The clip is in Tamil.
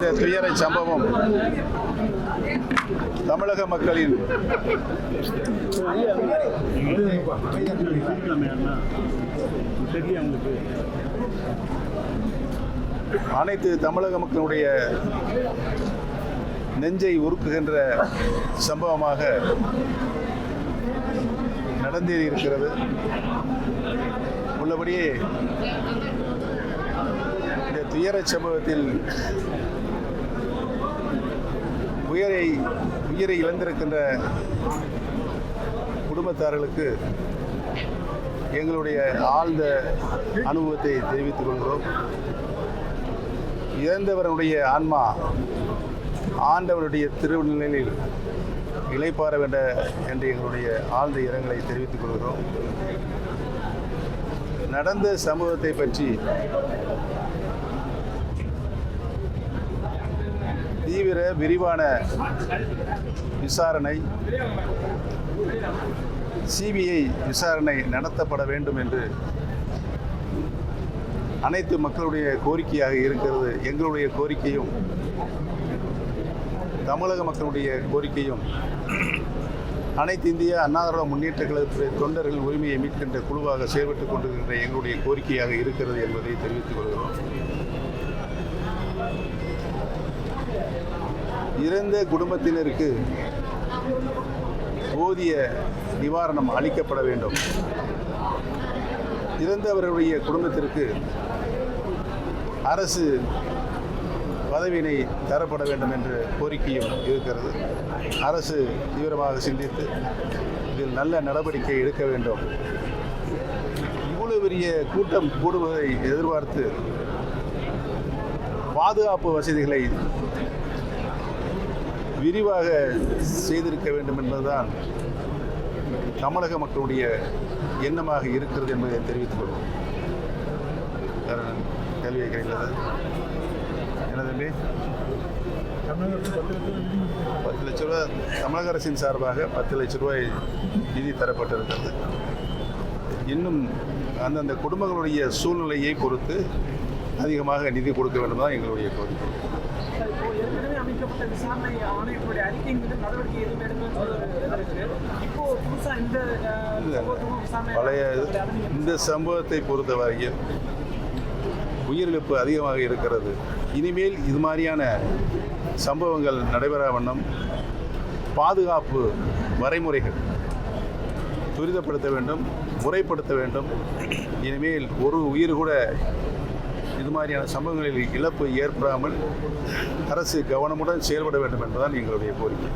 இந்த துயர சம்பவம் தமிழக மக்களின் அனைத்து தமிழக மக்களுடைய நெஞ்சை உருக்குகின்ற சம்பவமாக நடந்தேறி இருக்கிறது. உள்ளபடியே இந்த துயர சம்பவத்தில் உயிரை இழந்திருக்கின்ற குடும்பத்தார்களுக்கு எங்களுடைய ஆழ்ந்த அனுபவத்தை தெரிவித்துக் கொள்கிறோம். இறந்தவருடைய ஆன்மா ஆண்டவருடைய திருநிலையில் இளைப்பாற வேண்ட என்று எங்களுடைய ஆழ்ந்த இரங்கலை தெரிவித்துக் கொள்கிறோம். நடந்த சம்பவத்தை பற்றி தீவிர விரிவான விசாரணை, சிபிஐ விசாரணை நடத்தப்பட வேண்டும் என்று அனைத்து மக்களுடைய கோரிக்கையாக இருக்கிறது. எங்களுடைய கோரிக்கையும் தமிழக மக்களுடைய கோரிக்கையும் அனைத்து இந்திய அண்ணா திராவிட முன்னேற்ற கழக தொண்டர்கள் உரிமையை மீட்கின்ற குழுவாக செயல்பட்டுக் கொண்டிருக்கின்ற எங்களுடைய கோரிக்கையாக இருக்கிறது என்பதை தெரிவித்துக் கொள்கிறோம். இறந்த குடும்பத்தினருக்கு போதிய நிவாரணம் அளிக்கப்பட வேண்டும். இறந்தவர்களுடைய குடும்பத்திற்கு அரசு பதவியினை தரப்பட வேண்டும் என்ற கோரிக்கையும் இருக்கிறது. அரசு தீவிரமாக சிந்தித்து இதில் நல்ல நடவடிக்கை எடுக்க வேண்டும். இவ்வளவு பெரிய கூட்டம் கூடுவதை எதிர்பார்த்து பாதுகாப்பு வசதிகளை விரிவாக செய்திருக்க வேண்டும் என்பதுதான் தமிழக மக்களுடைய எண்ணமாக இருக்கிறது என்பதை தெரிவித்துக் கொள்வோம். கேள்வி கேட்கிறீங்களா? என்ன தம்பி? 10 லட்ச ரூபா தமிழக அரசின் சார்பாக 10 லட்ச ரூபாய் நிதி தரப்பட்டிருக்கிறது. இன்னும் அந்தந்த குடும்பங்களுடைய சூழ்நிலையை பொறுத்து அதிகமாக நிதி கொடுக்க வேண்டும் தான் எங்களுடைய கோரிக்கை. பழைய இந்த சம்பவத்தை பொறுத்தவரையில் உயிரிழப்பு அதிகமாக இருக்கிறது. இனிமேல் இது மாதிரியான சம்பவங்கள் நடைபெறா வண்ணம் பாதுகாப்பு வரைமுறைகள் துரிதப்படுத்த வேண்டும், முறைப்படுத்த வேண்டும். இனிமேல் ஒரு உயிர் கூட இது மாதிரியான சம்பவங்களில் இழப்பு ஏற்படாமல் அரசு கவனமுடன் செயல்பட வேண்டும் என்பதுதான் எங்களுடைய கோரிக்கை.